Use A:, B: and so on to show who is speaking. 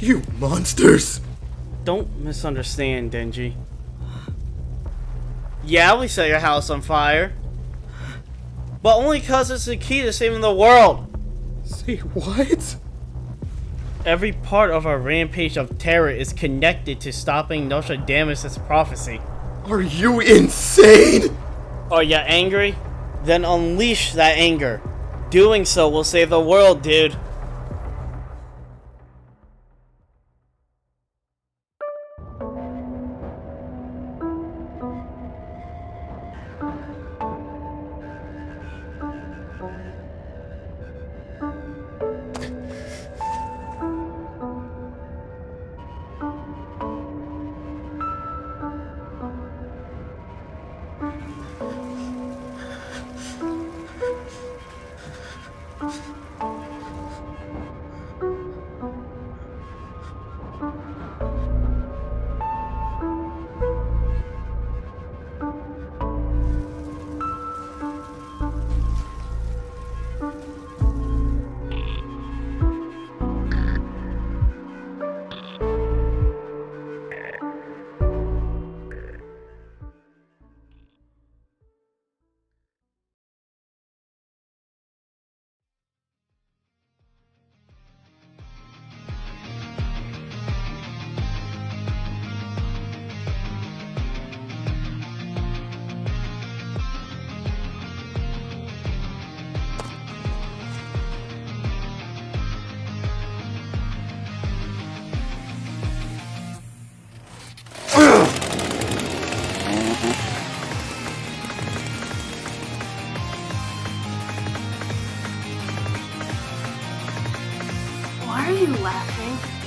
A: You monsters!
B: Don't misunderstand, Denji. Yeah, we set your house on fire. But only because it's the key to saving the world.
A: Say what?
B: Every part of our rampage of terror is connected to stopping Nostradamus' prophecy.
A: Are you insane?
B: Are you angry? Then unleash that anger. Doing so will save the world, dude.
C: Why are you laughing?